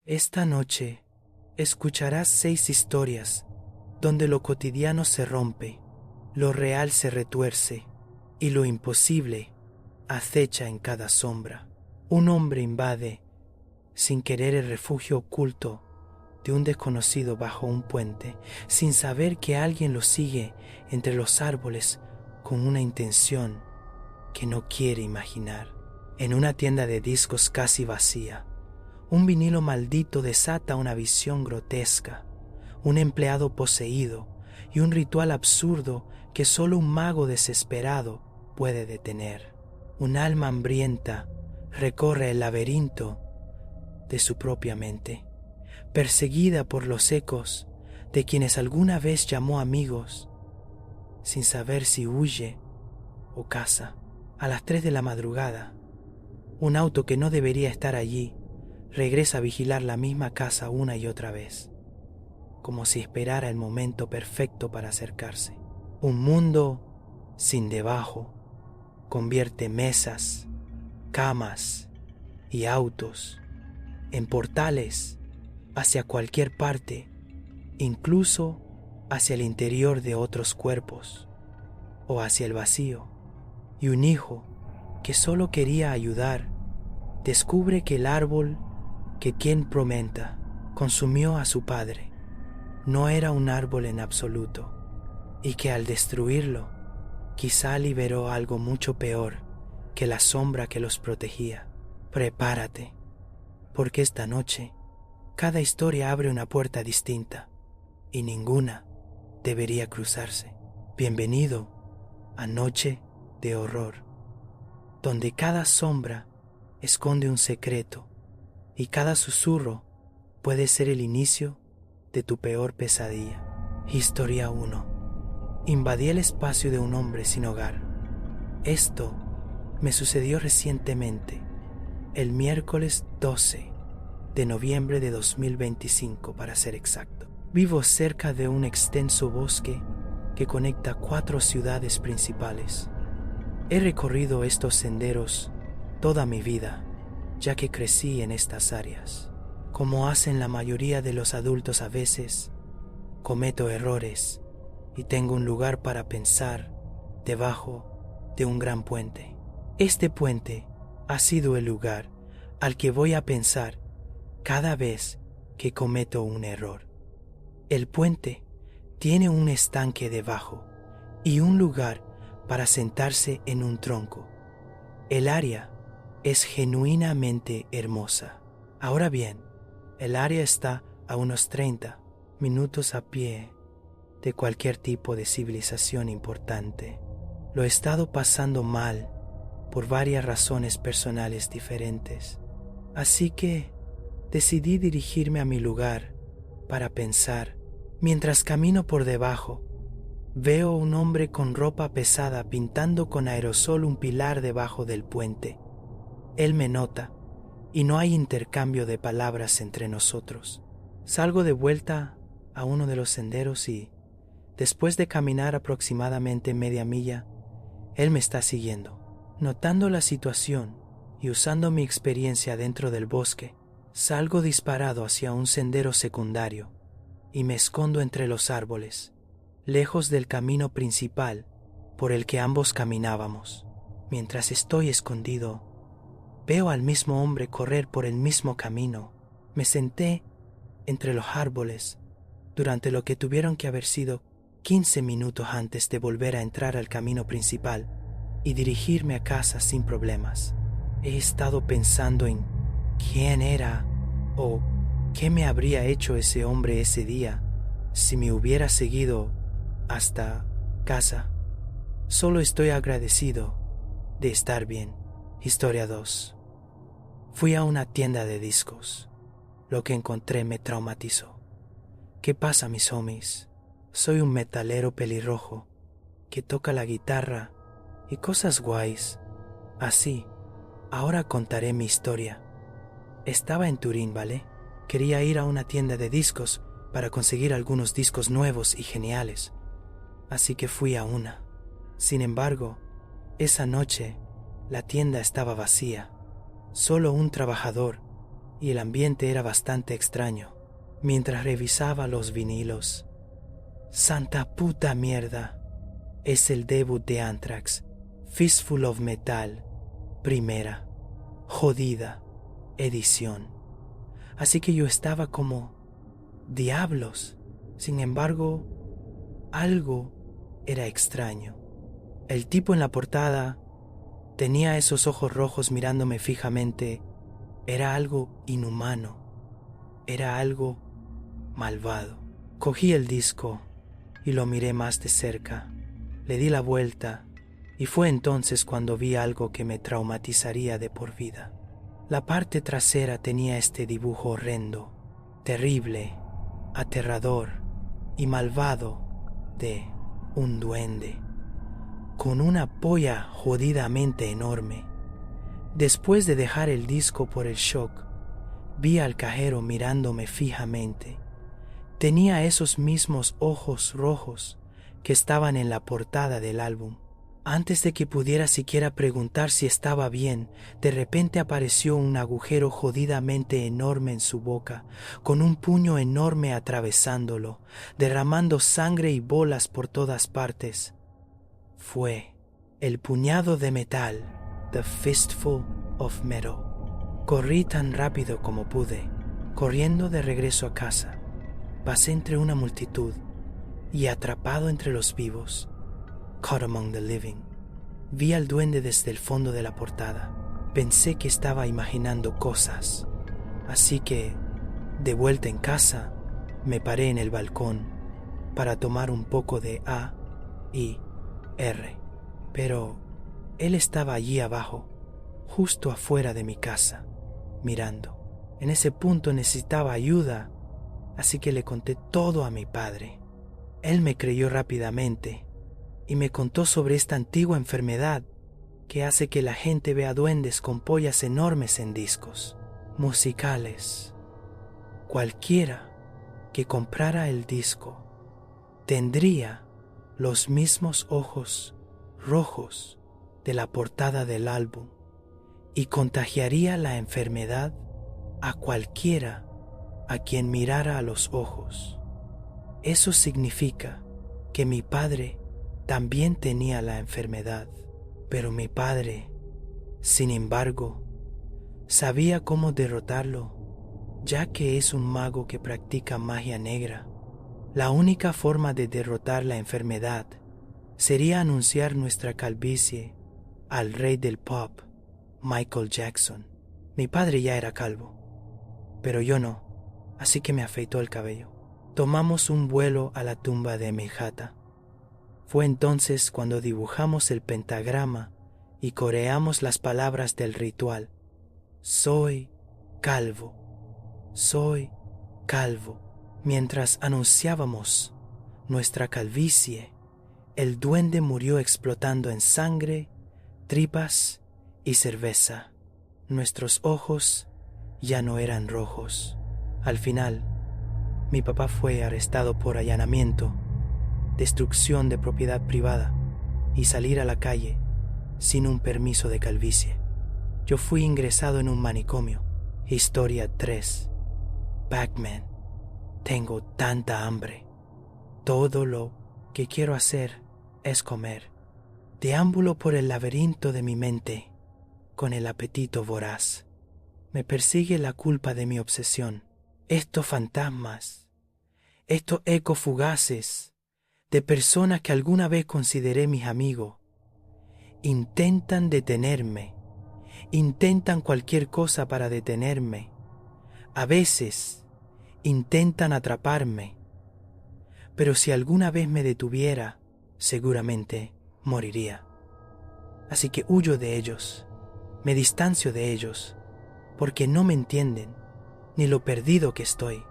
Esta noche escucharás 6 historias donde lo cotidiano se rompe, lo real se retuerce y lo imposible acecha en cada sombra. Un hombre invade sin querer el refugio oculto de un desconocido bajo un puente, sin saber que alguien lo sigue entre los árboles con una intención que no quiere imaginar. En una tienda de discos casi vacía, un vinilo maldito desata una visión grotesca, un empleado poseído y un ritual absurdo que solo un mago desesperado puede detener. Un alma hambrienta recorre el laberinto de su propia mente, perseguida por los ecos de quienes alguna vez llamó amigos, sin saber si huye o caza. A las 3 de la madrugada, un auto que no debería estar allí regresa a vigilar la misma casa una y otra vez, como si esperara el momento perfecto para acercarse. Un mundo sin debajo convierte mesas, camas y autos en portales hacia cualquier parte, incluso hacia el interior de otros cuerpos o hacia el vacío. Y un hijo que solo quería ayudar descubre que el árbol que quien prometa consumió a su padre no era un árbol en absoluto, y que al destruirlo quizá liberó algo mucho peor que la sombra que los protegía. Prepárate, porque esta noche cada historia abre una puerta distinta y ninguna debería cruzarse. Bienvenido a Noche de Horror, donde cada sombra esconde un secreto y cada susurro puede ser el inicio de tu peor pesadilla. Historia 1. Invadí el espacio de un hombre sin hogar. Esto me sucedió recientemente, el miércoles 12 de noviembre de 2025 para ser exacto. Vivo cerca de un extenso bosque que conecta 4 ciudades principales. He recorrido estos senderos toda mi vida, ya que crecí en estas áreas. Como hacen la mayoría de los adultos a veces, cometo errores y tengo un lugar para pensar debajo de un gran puente. Este puente ha sido el lugar al que voy a pensar cada vez que cometo un error. El puente tiene un estanque debajo y un lugar para sentarse en un tronco. El área es genuinamente hermosa. Ahora bien, el área está a unos 30 minutos a pie de cualquier tipo de civilización importante. Lo he estado pasando mal por varias razones personales diferentes, así que decidí dirigirme a mi lugar para pensar. Mientras camino por debajo, veo un hombre con ropa pesada pintando con aerosol un pilar debajo del puente. Él me nota y no hay intercambio de palabras entre nosotros. Salgo de vuelta a uno de los senderos y, después de caminar aproximadamente media milla, él me está siguiendo. Notando la situación y usando mi experiencia dentro del bosque, salgo disparado hacia un sendero secundario y me escondo entre los árboles, lejos del camino principal por el que ambos caminábamos. Mientras estoy escondido, veo al mismo hombre correr por el mismo camino. Me senté entre los árboles durante lo que tuvieron que haber sido 15 minutos antes de volver a entrar al camino principal y dirigirme a casa sin problemas. He estado pensando en quién era o qué me habría hecho ese hombre ese día si me hubiera seguido hasta casa. Solo estoy agradecido de estar bien. Historia 2. Fui a una tienda de discos. Lo que encontré me traumatizó. ¿Qué pasa, mis homies? Soy un metalero pelirrojo que toca la guitarra y cosas guays. Así, ahora contaré mi historia. Estaba en Turín, ¿vale? Quería ir a una tienda de discos para conseguir algunos discos nuevos y geniales. Así que fui a una. Sin embargo, esa noche la tienda estaba vacía. Solo un trabajador y el ambiente era bastante extraño. Mientras revisaba los vinilos, ¡santa puta mierda! Es el debut de Anthrax, Fistful of Metal, primera, jodida edición. Así que yo estaba como, diablos. Sin embargo, algo era extraño. El tipo en la portada tenía esos ojos rojos mirándome fijamente. Era algo inhumano. Era algo malvado. Cogí el disco y lo miré más de cerca. Le di la vuelta y fue entonces cuando vi algo que me traumatizaría de por vida. La parte trasera tenía este dibujo horrendo, terrible, aterrador y malvado de un duende, con una polla jodidamente enorme. Después de dejar el disco por el shock, vi al cajero mirándome fijamente. Tenía esos mismos ojos rojos que estaban en la portada del álbum. Antes de que pudiera siquiera preguntar si estaba bien, de repente apareció un agujero jodidamente enorme en su boca, con un puño enorme atravesándolo, derramando sangre y bolas por todas partes. Fue el puñado de metal, The Fistful of Metal. Corrí tan rápido como pude, corriendo de regreso a casa. Pasé entre una multitud y atrapado entre los vivos, caught among the living, vi al duende desde el fondo de la portada. Pensé que estaba imaginando cosas, así que, de vuelta en casa, me paré en el balcón para tomar un poco de A.I.R. Pero él estaba allí abajo, justo afuera de mi casa, mirando. En ese punto necesitaba ayuda, así que le conté todo a mi padre. Él me creyó rápidamente y me contó sobre esta antigua enfermedad que hace que la gente vea duendes con pollas enormes en discos musicales. Cualquiera que comprara el disco tendría los mismos ojos rojos de la portada del álbum y contagiaría la enfermedad a cualquiera a quien mirara a los ojos. Eso significa que mi padre también tenía la enfermedad, pero mi padre, sin embargo, sabía cómo derrotarlo, ya que es un mago que practica magia negra. La única forma de derrotar la enfermedad sería anunciar nuestra calvicie al rey del pop, Michael Jackson. Mi padre ya era calvo, pero yo no, así que me afeitó el cabello. Tomamos un vuelo a la tumba de Mejata. Fue entonces cuando dibujamos el pentagrama y coreamos las palabras del ritual. Soy calvo, soy calvo. Mientras anunciábamos nuestra calvicie, el duende murió explotando en sangre, tripas y cerveza. Nuestros ojos ya no eran rojos. Al final, mi papá fue arrestado por allanamiento, destrucción de propiedad privada y salir a la calle sin un permiso de calvicie. Yo fui ingresado en un manicomio. Historia 3. Pac-Man. Tengo tanta hambre. Todo lo que quiero hacer es comer. Deambulo por el laberinto de mi mente con el apetito voraz. Me persigue la culpa de mi obsesión. Estos fantasmas, estos ecos fugaces de personas que alguna vez consideré mis amigos, intentan detenerme, intentan cualquier cosa para detenerme. A veces intentan atraparme, pero si alguna vez me detuviera, seguramente moriría. Así que huyo de ellos, me distancio de ellos, porque no me entienden, ni lo perdido que estoy.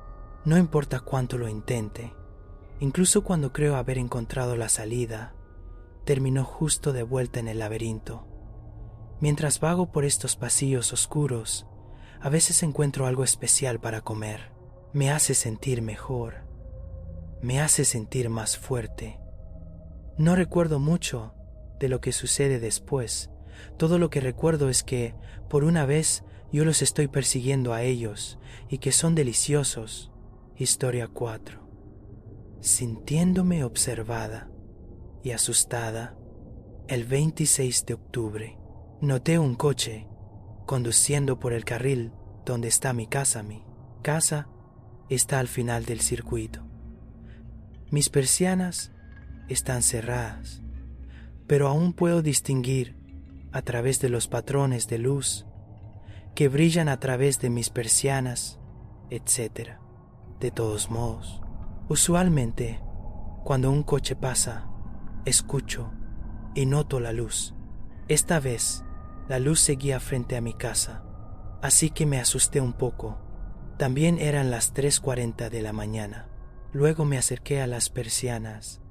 No importa cuánto lo intente, incluso cuando creo haber encontrado la salida, termino justo de vuelta en el laberinto. Mientras vago por estos pasillos oscuros, a veces encuentro algo especial para comer. Me hace sentir mejor, me hace sentir más fuerte. No recuerdo mucho de lo que sucede después. Todo lo que recuerdo es que, por una vez, yo los estoy persiguiendo a ellos y que son deliciosos. Historia 4. Sintiéndome observada y asustada, el 26 de octubre, noté un coche conduciendo por el carril donde está mi casa. Mi casa está al final del circuito. Mis persianas están cerradas, pero aún puedo distinguir a través de los patrones de luz que brillan a través de mis persianas, etc. De todos modos, usualmente, cuando un coche pasa, escucho y noto la luz. Esta vez, la luz seguía frente a mi casa, así que me asusté un poco. También eran las 3:40 de la mañana. Luego me acerqué a las persianas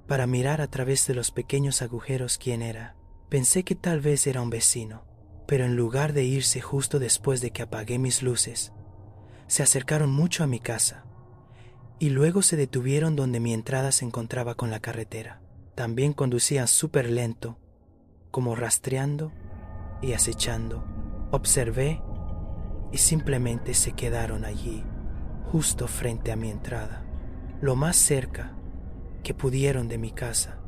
para mirar a través de los pequeños agujeros quién era. Pensé que tal vez era un vecino, pero en lugar de irse justo después de que apagué mis luces, se acercaron mucho a mi casa y luego se detuvieron donde mi entrada se encontraba con la carretera. También conducían súper lento, como rastreando y acechando. Observé y simplemente se quedaron allí, justo frente a mi entrada, lo más cerca que pudieron de mi casa,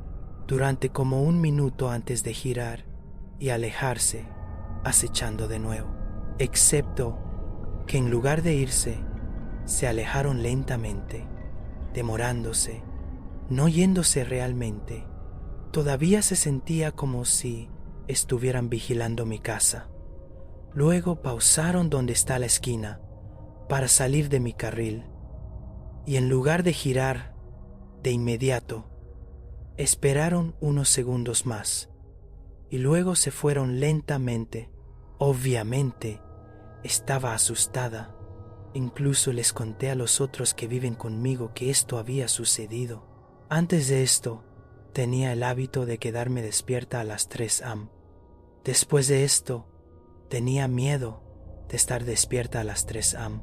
durante como 1 minuto antes de girar y alejarse, acechando de nuevo. Excepto que en lugar de irse, se alejaron lentamente, demorándose, no yéndose realmente. Todavía se sentía como si estuvieran vigilando mi casa. Luego pausaron donde está la esquina para salir de mi carril y en lugar de girar de inmediato, esperaron unos segundos más y luego se fueron lentamente. Obviamente, estaba asustada. Incluso les conté a los otros que viven conmigo que esto había sucedido. Antes de esto, tenía el hábito de quedarme despierta a las 3 am. Después de esto, tenía miedo de estar despierta a las 3 am,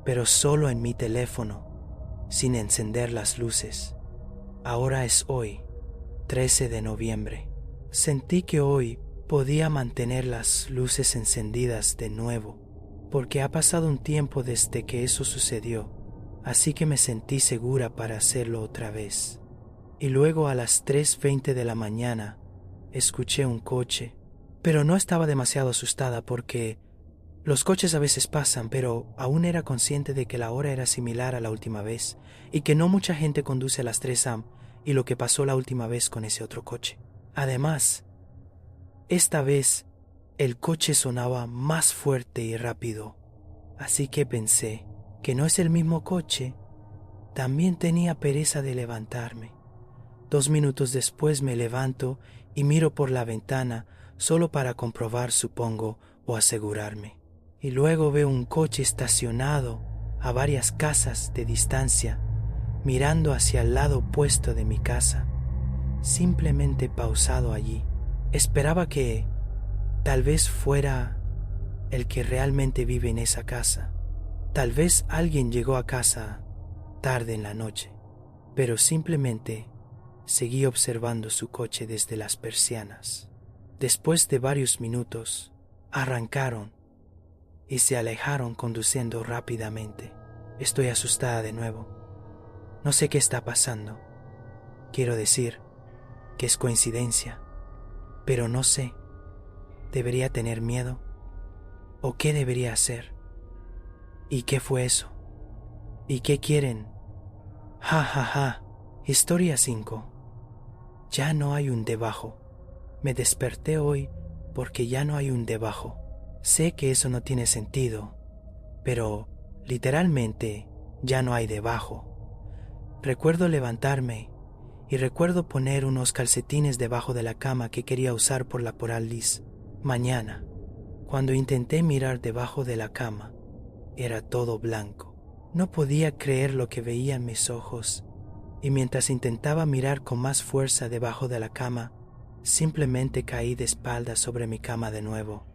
pero solo en mi teléfono, sin encender las luces. Ahora es hoy, 13 de noviembre. Sentí que hoy podía mantener las luces encendidas de nuevo, porque ha pasado un tiempo desde que eso sucedió, así que me sentí segura para hacerlo otra vez. Y luego a las 3:20 de la mañana escuché un coche, pero no estaba demasiado asustada porque los coches a veces pasan, pero aún era consciente de que la hora era similar a la última vez y que no mucha gente conduce a las 3 am y lo que pasó la última vez con ese otro coche. Además, esta vez el coche sonaba más fuerte y rápido, así que pensé que no es el mismo coche. También tenía pereza de levantarme. 2 minutos después me levanto y miro por la ventana solo para comprobar, supongo, o asegurarme. Y luego veo un coche estacionado a varias casas de distancia, mirando hacia el lado opuesto de mi casa, simplemente pausado allí. Esperaba que tal vez fuera el que realmente vive en esa casa. Tal vez alguien llegó a casa tarde en la noche, pero simplemente seguí observando su coche desde las persianas. Después de varios minutos, arrancaron y se alejaron conduciendo rápidamente. Estoy asustada de nuevo. No sé qué está pasando. Quiero decir que es coincidencia, pero no sé. ¿Debería tener miedo? ¿O qué debería hacer? ¿Y qué fue eso? ¿Y qué quieren? Ja, ja, ja. Historia 5. Ya no hay un debajo. Me desperté hoy porque ya no hay un debajo. Sé que eso no tiene sentido, pero literalmente ya no hay debajo. Recuerdo levantarme y recuerdo poner unos calcetines debajo de la cama que quería usar por la parálisis. Mañana, cuando intenté mirar debajo de la cama, era todo blanco. No podía creer lo que veía en mis ojos, y mientras intentaba mirar con más fuerza debajo de la cama, simplemente caí de espaldas sobre mi cama de nuevo.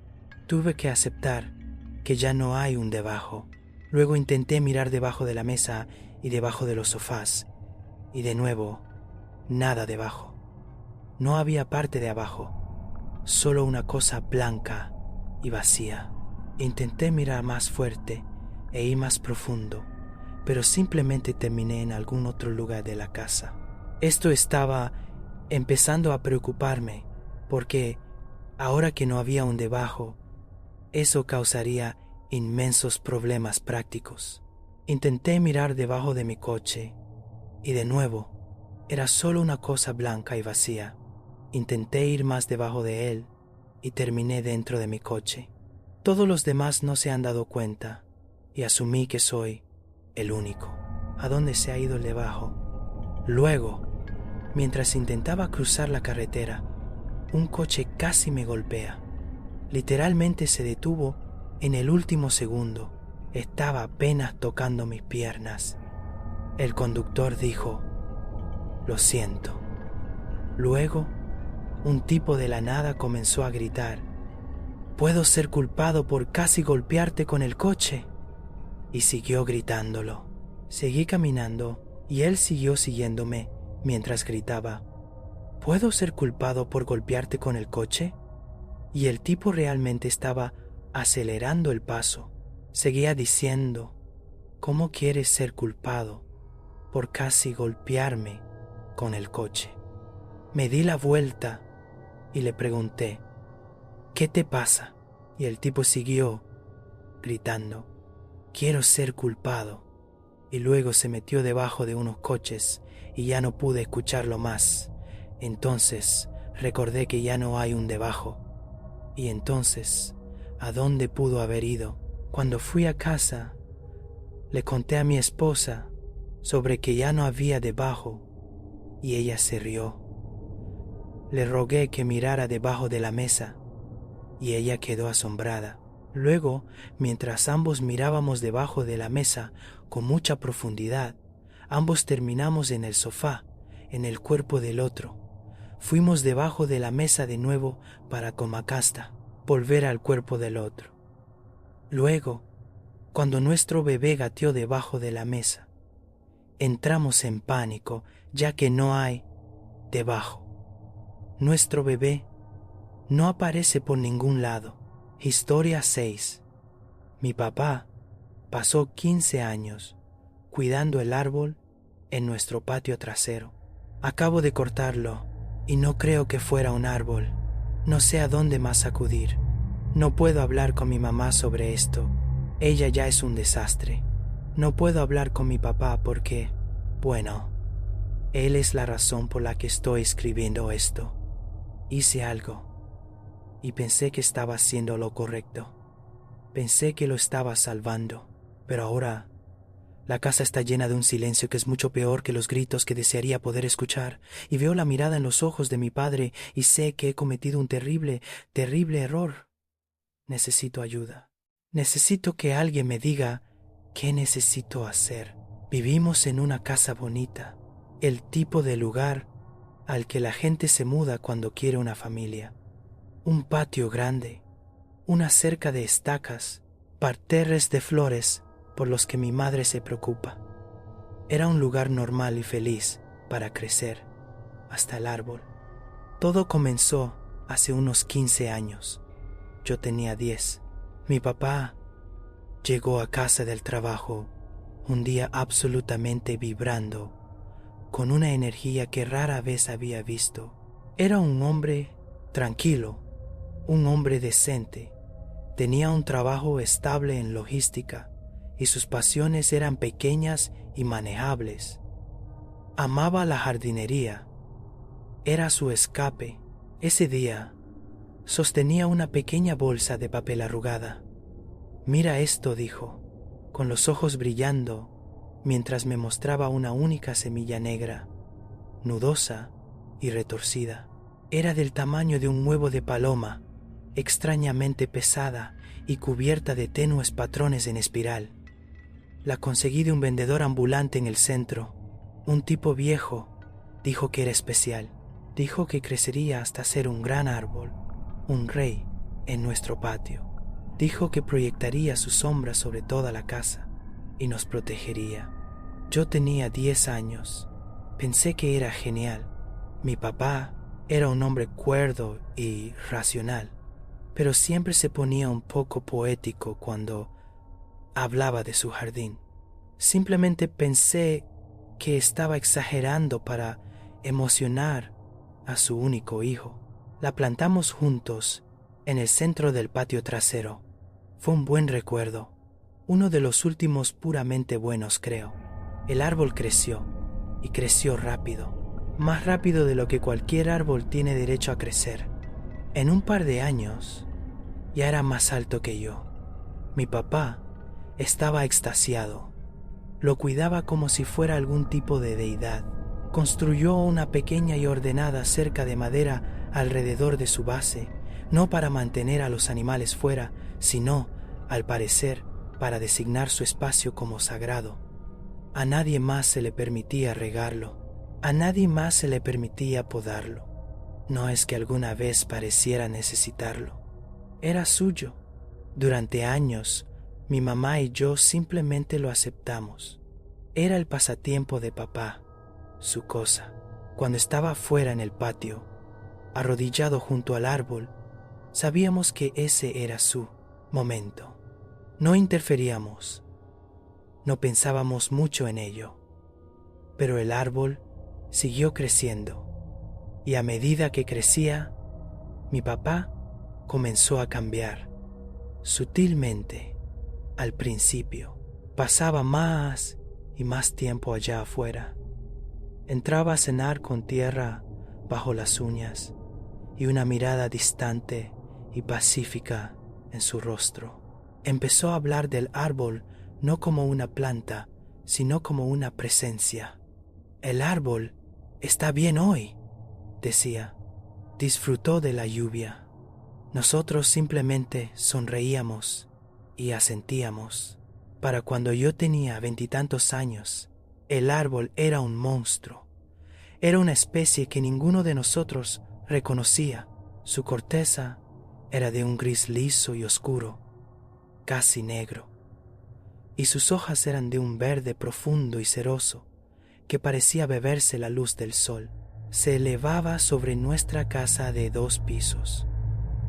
Tuve que aceptar que ya no hay un debajo. Luego intenté mirar debajo de la mesa y debajo de los sofás, y de nuevo, nada debajo. No había parte de abajo, solo una cosa blanca y vacía. Intenté mirar más fuerte e ir más profundo, pero simplemente terminé en algún otro lugar de la casa. Esto estaba empezando a preocuparme, porque ahora que no había un debajo, eso causaría inmensos problemas prácticos. Intenté mirar debajo de mi coche, y de nuevo, era solo una cosa blanca y vacía. Intenté ir más debajo de él, y terminé dentro de mi coche. Todos los demás no se han dado cuenta, y asumí que soy el único. ¿A dónde se ha ido el debajo? Luego, mientras intentaba cruzar la carretera, un coche casi me golpea. Literalmente se detuvo en el último segundo. Estaba apenas tocando mis piernas. El conductor dijo: «Lo siento». Luego, un tipo de la nada comenzó a gritar: «¿Puedo ser culpado por casi golpearte con el coche?». Y siguió gritándolo. Seguí caminando y él siguió siguiéndome mientras gritaba: «¿Puedo ser culpado por golpearte con el coche?». Y el tipo realmente estaba acelerando el paso. Seguía diciendo: «¿Cómo quieres ser culpado por casi golpearme con el coche?». Me di la vuelta y le pregunté: «¿Qué te pasa?». Y el tipo siguió gritando: «Quiero ser culpado». Y luego se metió debajo de unos coches y ya no pude escucharlo más. Entonces recordé que ya no hay un debajo. Y entonces, ¿a dónde pudo haber ido? Cuando fui a casa, le conté a mi esposa sobre que ya no había debajo y ella se rió. Le rogué que mirara debajo de la mesa y ella quedó asombrada. Luego, mientras ambos mirábamos debajo de la mesa con mucha profundidad, ambos terminamos en el sofá, en el cuerpo del otro. Fuimos debajo de la mesa de nuevo para, como acasta, volver al cuerpo del otro. Luego, cuando nuestro bebé gateó debajo de la mesa, entramos en pánico, ya que no hay debajo. Nuestro bebé no aparece por ningún lado. Historia 6. Mi papá pasó 15 años cuidando el árbol en nuestro patio trasero. Acabo de cortarlo y no creo que fuera un árbol. No sé a dónde más acudir. No puedo hablar con mi mamá sobre esto. Ella ya es un desastre. No puedo hablar con mi papá porque, bueno, él es la razón por la que estoy escribiendo esto. Hice algo y pensé que estaba haciendo lo correcto. Pensé que lo estaba salvando, pero ahora la casa está llena de un silencio que es mucho peor que los gritos que desearía poder escuchar, y veo la mirada en los ojos de mi padre y sé que he cometido un terrible, terrible error. Necesito ayuda. Necesito que alguien me diga qué necesito hacer. Vivimos en una casa bonita, el tipo de lugar al que la gente se muda cuando quiere una familia. Un patio grande, una cerca de estacas, parterres de flores por los que mi madre se preocupa. Era un lugar normal y feliz para crecer, hasta el árbol. Todo comenzó hace unos 15 años. Yo tenía 10. Mi papá llegó a casa del trabajo un día absolutamente vibrando, con una energía que rara vez había visto. Era un hombre tranquilo, un hombre decente. Tenía un trabajo estable en logística y sus pasiones eran pequeñas y manejables. Amaba la jardinería. Era su escape. Ese día sostenía una pequeña bolsa de papel arrugada. «Mira esto», dijo, con los ojos brillando, mientras me mostraba una única semilla negra, nudosa y retorcida. Era del tamaño de un huevo de paloma, extrañamente pesada y cubierta de tenues patrones en espiral. La conseguí de un vendedor ambulante en el centro. Un tipo viejo dijo que era especial. Dijo que crecería hasta ser un gran árbol, un rey en nuestro patio. Dijo que proyectaría su sombra sobre toda la casa y nos protegería. Yo tenía 10 años. Pensé que era genial. Mi papá era un hombre cuerdo y racional. pero siempre se ponía un poco poético cuando hablaba de su jardín. Simplemente pensé que estaba exagerando para emocionar a su único hijo. La plantamos juntos en el centro del patio trasero. Fue un buen recuerdo, uno de los últimos puramente buenos, creo. El árbol creció, y creció rápido, más rápido de lo que cualquier árbol tiene derecho a crecer. En un par de años, ya era más alto que yo. Mi papá estaba extasiado. Lo cuidaba como si fuera algún tipo de deidad. Construyó una pequeña y ordenada cerca de madera alrededor de su base, no para mantener a los animales fuera, sino, al parecer, para designar su espacio como sagrado. A nadie más se le permitía regarlo, a nadie más se le permitía podarlo. No es que alguna vez pareciera necesitarlo. Era suyo. Durante años, mi mamá y yo simplemente lo aceptamos. Era el pasatiempo de papá, su cosa. Cuando estaba fuera en el patio, arrodillado junto al árbol, sabíamos que ese era su momento. No interferíamos, no pensábamos mucho en ello, pero el árbol siguió creciendo, y a medida que crecía, mi papá comenzó a cambiar. Sutilmente, al principio, pasaba más y más tiempo allá afuera. Entraba a cenar con tierra bajo las uñas y una mirada distante y pacífica en su rostro. Empezó a hablar del árbol no como una planta, sino como una presencia. El árbol está bien hoy, decía. Disfrutó de la lluvia. Nosotros simplemente sonreíamos y asentíamos. Para cuando yo tenía 20 y tantos años, el árbol era un monstruo. Era una especie que ninguno de nosotros reconocía. Su corteza era de un gris liso y oscuro, casi negro, y sus hojas eran de un verde profundo y ceroso que parecía beberse la luz del sol. Se elevaba sobre nuestra casa de 2 pisos,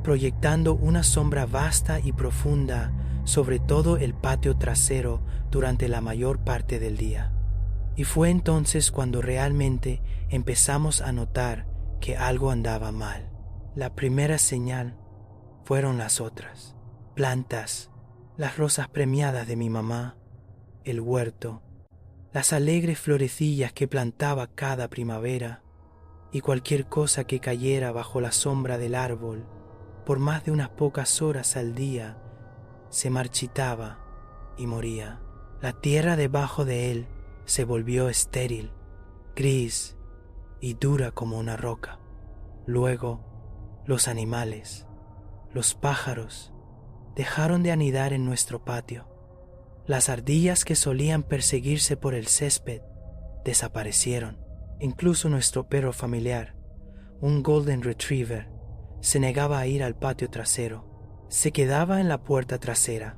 proyectando una sombra vasta y profunda sobre todo el patio trasero durante la mayor parte del día. Y fue entonces cuando realmente empezamos a notar que algo andaba mal. La primera señal fueron las otras plantas, las rosas premiadas de mi mamá, el huerto, las alegres florecillas que plantaba cada primavera, y cualquier cosa que cayera bajo la sombra del árbol por más de unas pocas horas al día se marchitaba y moría. La tierra debajo de él se volvió estéril, gris y dura como una roca. Luego, los animales, los pájaros, dejaron de anidar en nuestro patio. Las ardillas que solían perseguirse por el césped desaparecieron. Incluso nuestro perro familiar, un Golden Retriever, se negaba a ir al patio trasero. Se quedaba en la puerta trasera,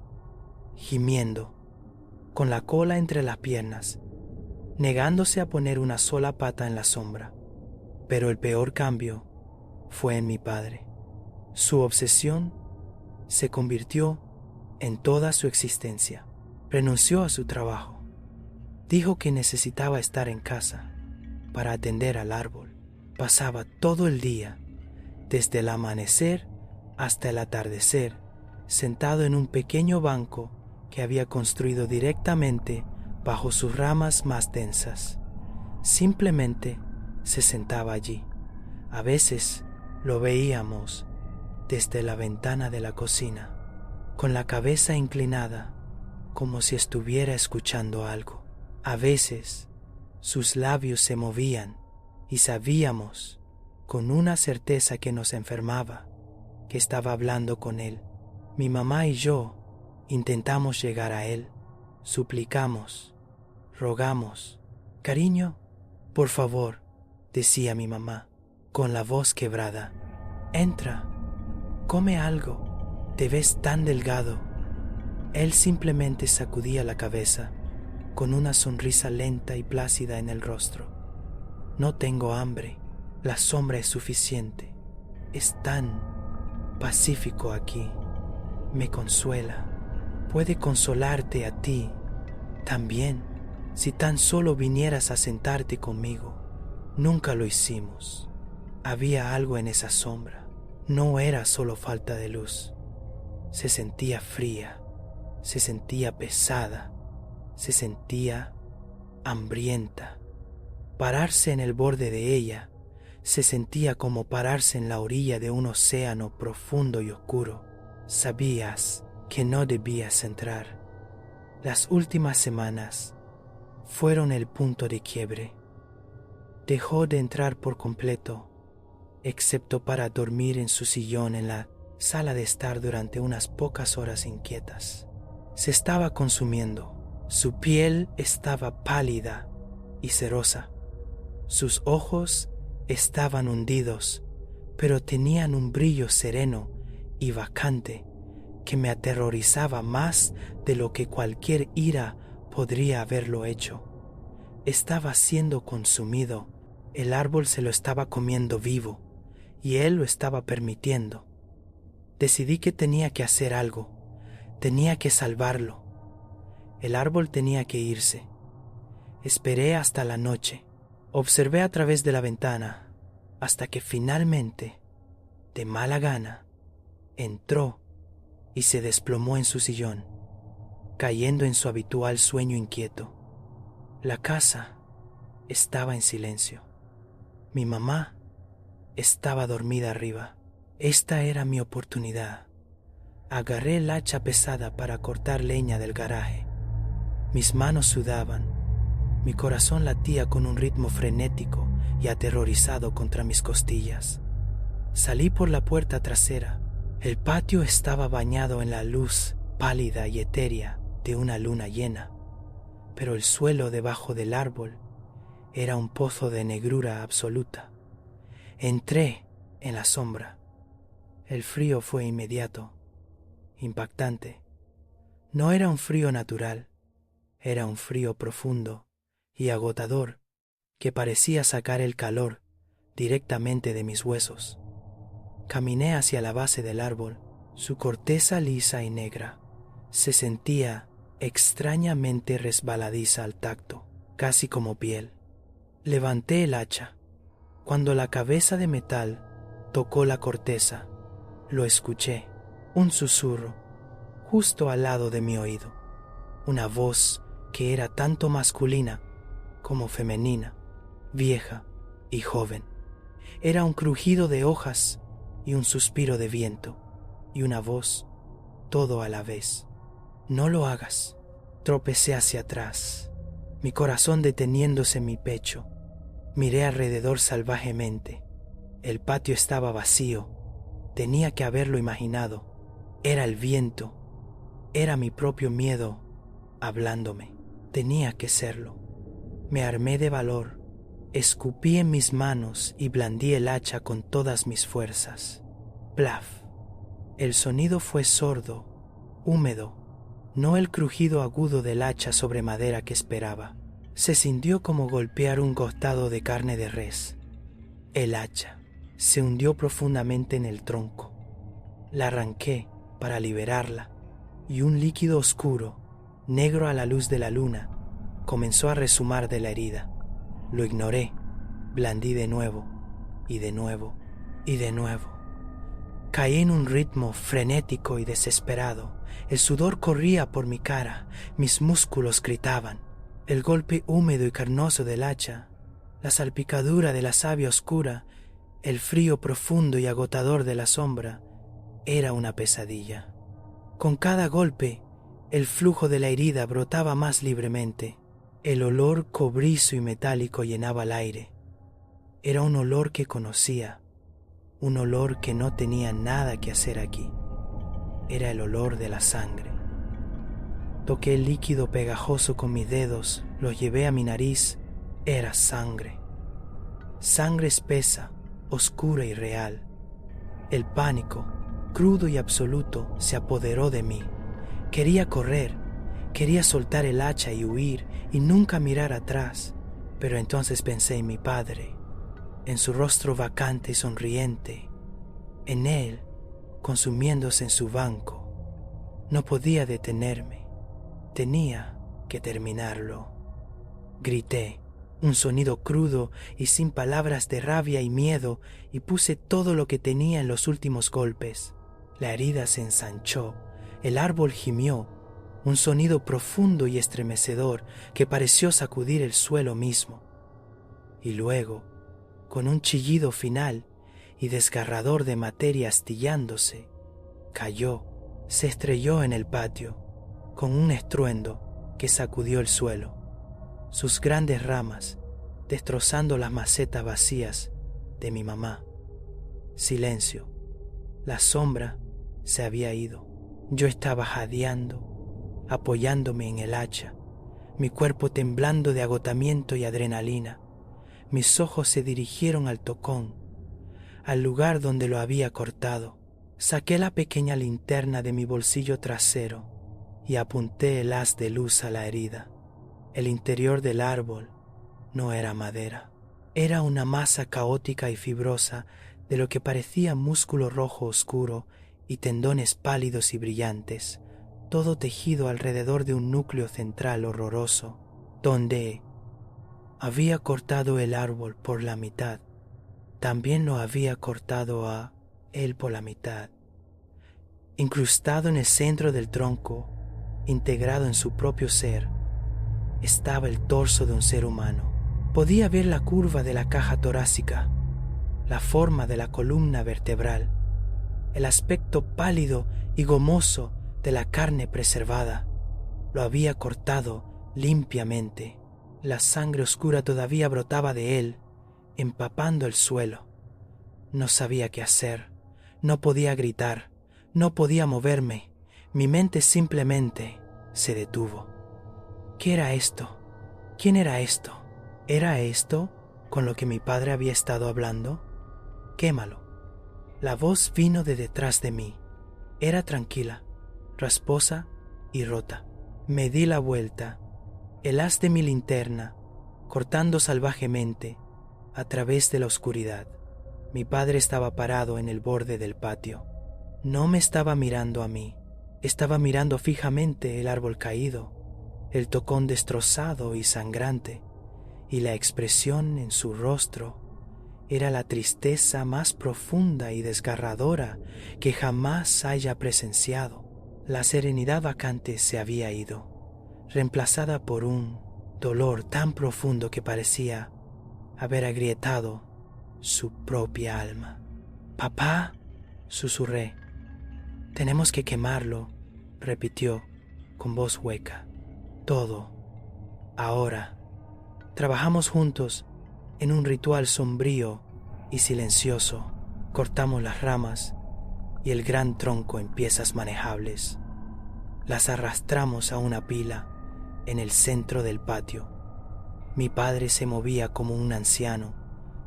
gimiendo, con la cola entre las piernas, negándose a poner una sola pata en la sombra. Pero el peor cambio fue en mi padre. Su obsesión se convirtió en toda su existencia. Renunció a su trabajo. Dijo que necesitaba estar en casa para atender al árbol. Pasaba todo el día, desde el amanecer hasta el atardecer, sentado en un pequeño banco que había construido directamente bajo sus ramas más densas. Simplemente se sentaba allí. A veces lo veíamos desde la ventana de la cocina, con la cabeza inclinada, como si estuviera escuchando algo. A veces sus labios se movían y sabíamos, con una certeza que nos enfermaba, que estaba hablando con él. Mi mamá y yo intentamos llegar a él, suplicamos, rogamos. «Cariño, por favor», decía mi mamá, con la voz quebrada, «entra, come algo, te ves tan delgado». Él simplemente sacudía la cabeza, con una sonrisa lenta y plácida en el rostro. «No tengo hambre, la sombra es suficiente, es tan pacífico aquí. Me consuela. Puede consolarte a ti también, si tan solo vinieras a sentarte conmigo. Nunca lo hicimos. Había algo en esa sombra. No era solo falta de luz. Se sentía fría, se sentía pesada, se sentía hambrienta. Pararse en el borde de ella se sentía como pararse en la orilla de un océano profundo y oscuro. Sabías que no debías entrar. Las últimas semanas fueron el punto de quiebre. Dejó de entrar por completo, excepto para dormir en su sillón en la sala de estar durante unas pocas horas inquietas. Se estaba consumiendo. Su piel estaba pálida y cerosa. Sus ojos estaban hundidos, pero tenían un brillo sereno y vacante que me aterrorizaba más de lo que cualquier ira podría haberlo hecho. Estaba siendo consumido. El árbol se lo estaba comiendo vivo y él lo estaba permitiendo. Decidí que tenía que hacer algo. Tenía que salvarlo. El árbol tenía que irse. Esperé hasta la noche. Observé a través de la ventana hasta que finalmente, de mala gana, entró y se desplomó en su sillón, cayendo en su habitual sueño inquieto. La casa estaba en silencio. Mi mamá estaba dormida arriba. Esta era mi oportunidad. Agarré el hacha pesada para cortar leña del garaje. Mis manos sudaban. Mi corazón latía con un ritmo frenético y aterrorizado contra mis costillas. Salí por la puerta trasera. El patio estaba bañado en la luz pálida y etérea de una luna llena, pero el suelo debajo del árbol era un pozo de negrura absoluta. Entré en la sombra. El frío fue inmediato, impactante. No era un frío natural, era un frío profundo y agotador que parecía sacar el calor directamente de mis huesos. Caminé hacia la base del árbol. Su corteza lisa y negra se sentía extrañamente resbaladiza al tacto, casi como piel. Levanté el hacha. Cuando la cabeza de metal tocó la corteza, lo escuché, un susurro, justo al lado de mi oído. Una voz que era tanto masculina como femenina, vieja y joven. Era un crujido de hojas y un suspiro de viento, y una voz, todo a la vez. No lo hagas. Tropecé hacia atrás, mi corazón deteniéndose en mi pecho. Miré alrededor salvajemente. El patio estaba vacío. Tenía que haberlo imaginado. Era el viento. Era mi propio miedo hablándome. Tenía que serlo. Me armé de valor. Escupí en mis manos y blandí el hacha con todas mis fuerzas. Plaf. El sonido fue sordo, húmedo, no el crujido agudo del hacha sobre madera que esperaba. Se sintió como golpear un costado de carne de res. El hacha se hundió profundamente en el tronco. La arranqué para liberarla y un líquido oscuro, negro a la luz de la luna, comenzó a resumar de la herida. Lo ignoré, blandí de nuevo, y de nuevo, y de nuevo. Caí en un ritmo frenético y desesperado. El sudor corría por mi cara, mis músculos gritaban. El golpe húmedo y carnoso del hacha, la salpicadura de la savia oscura, el frío profundo y agotador de la sombra, era una pesadilla. Con cada golpe, el flujo de la herida brotaba más libremente. El olor cobrizo y metálico llenaba el aire. Era un olor que conocía, un olor que no tenía nada que hacer aquí. Era el olor de la sangre. Toqué el líquido pegajoso con mis dedos, lo llevé a mi nariz. Era sangre. Sangre espesa, oscura y real. El pánico, crudo y absoluto, se apoderó de mí. Quería correr. Quería soltar el hacha y huir y nunca mirar atrás, pero entonces pensé en mi padre, en su rostro vacante y sonriente. En él consumiéndose en su banco. No podía detenerme. Tenía que terminarlo. Grité, un sonido crudo y sin palabras de rabia y miedo, y puse todo lo que tenía en los últimos golpes. La herida se ensanchó, el árbol gimió, un sonido profundo y estremecedor que pareció sacudir el suelo mismo. Y luego, con un chillido final y desgarrador de materia astillándose, cayó, se estrelló en el patio, con un estruendo que sacudió el suelo, sus grandes ramas destrozando las macetas vacías de mi mamá. Silencio. La sombra se había ido. Yo estaba jadeando, apoyándome en el hacha, mi cuerpo temblando de agotamiento y adrenalina. Mis ojos se dirigieron al tocón, al lugar donde lo había cortado. Saqué la pequeña linterna de mi bolsillo trasero y apunté el haz de luz a la herida. El interior del árbol no era madera. Era una masa caótica y fibrosa de lo que parecía músculo rojo oscuro y tendones pálidos y brillantes, todo tejido alrededor de un núcleo central horroroso, donde había cortado el árbol por la mitad. También lo había cortado a él por la mitad. Incrustado en el centro del tronco, integrado en su propio ser, estaba el torso de un ser humano. Podía ver la curva de la caja torácica, la forma de la columna vertebral, el aspecto pálido y gomoso de la carne preservada. Lo había cortado limpiamente. La sangre oscura todavía brotaba de él, empapando el suelo. No sabía qué hacer, no podía gritar, no podía moverme. Mi mente simplemente se detuvo. ¿Qué era esto? ¿Quién era esto? ¿Era esto con lo que mi padre había estado hablando? Quémalo. La voz vino de detrás de mí. Era tranquila, rasposa y rota. Me di la vuelta, el haz de mi linterna, cortando salvajemente a través de la oscuridad. Mi padre estaba parado en el borde del patio. No me estaba mirando a mí, estaba mirando fijamente el árbol caído, el tocón destrozado y sangrante, y la expresión en su rostro era la tristeza más profunda y desgarradora que jamás haya presenciado. La serenidad vacante se había ido, reemplazada por un dolor tan profundo que parecía haber agrietado su propia alma. «Papá», susurré. «Tenemos que quemarlo», repitió con voz hueca. «Todo. Ahora». Trabajamos juntos en un ritual sombrío y silencioso. Cortamos las ramas y el gran tronco en piezas manejables. Las arrastramos a una pila en el centro del patio. Mi padre se movía como un anciano,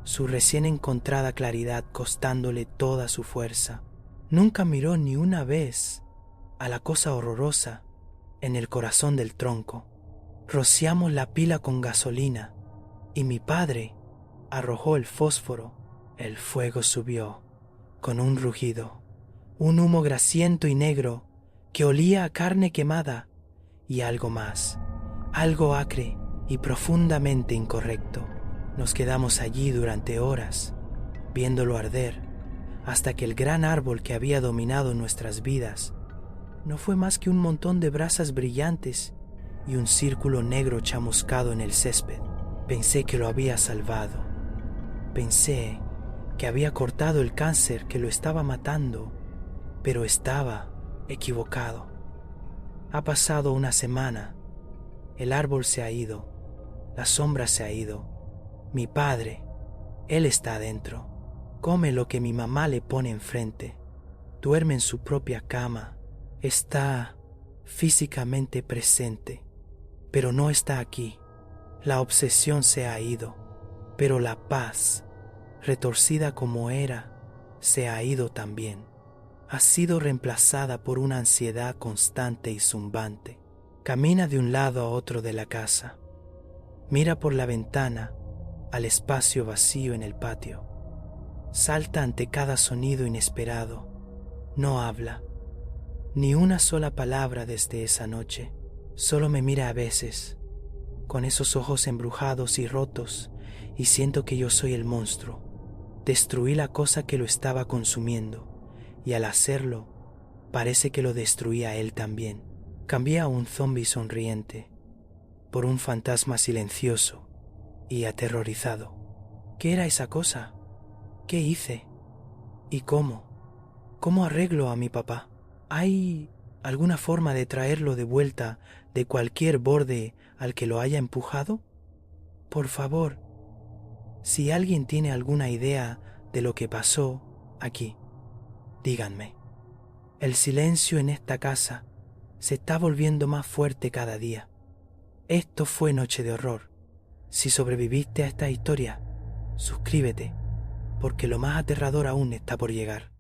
su recién encontrada claridad costándole toda su fuerza. Nunca miró ni una vez a la cosa horrorosa en el corazón del tronco. Rociamos la pila con gasolina y mi padre arrojó el fósforo. El fuego subió con un rugido, un humo grasiento y negro que olía a carne quemada y algo más, algo acre y profundamente incorrecto. Nos quedamos allí durante horas, viéndolo arder, hasta que el gran árbol que había dominado nuestras vidas no fue más que un montón de brasas brillantes y un círculo negro chamuscado en el césped. Pensé que lo había salvado. Pensé que había cortado el cáncer que lo estaba matando, pero estaba equivocado. Ha pasado una semana. El árbol se ha ido. La sombra se ha ido. Mi padre, él está adentro. Come lo que mi mamá le pone enfrente. Duerme en su propia cama. Está físicamente presente, pero no está aquí. La obsesión se ha ido, pero la paz, retorcida como era, se ha ido también. Ha sido reemplazada por una ansiedad constante y zumbante. Camina de un lado a otro de la casa. Mira por la ventana al espacio vacío en el patio. Salta ante cada sonido inesperado. No habla, ni una sola palabra desde esa noche. Solo me mira a veces, con esos ojos embrujados y rotos, y siento que yo soy el monstruo. Destruí la cosa que lo estaba consumiendo, y al hacerlo, parece que lo destruí a él también. Cambié a un zombi sonriente por un fantasma silencioso y aterrorizado. ¿Qué era esa cosa? ¿Qué hice? ¿Y cómo? ¿Cómo arreglo a mi papá? ¿Hay alguna forma de traerlo de vuelta de cualquier borde al que lo haya empujado? Por favor, si alguien tiene alguna idea de lo que pasó aquí, díganme. El silencio en esta casa se está volviendo más fuerte cada día. Esto fue Noche de Horror. Si sobreviviste a esta historia, suscríbete, porque lo más aterrador aún está por llegar.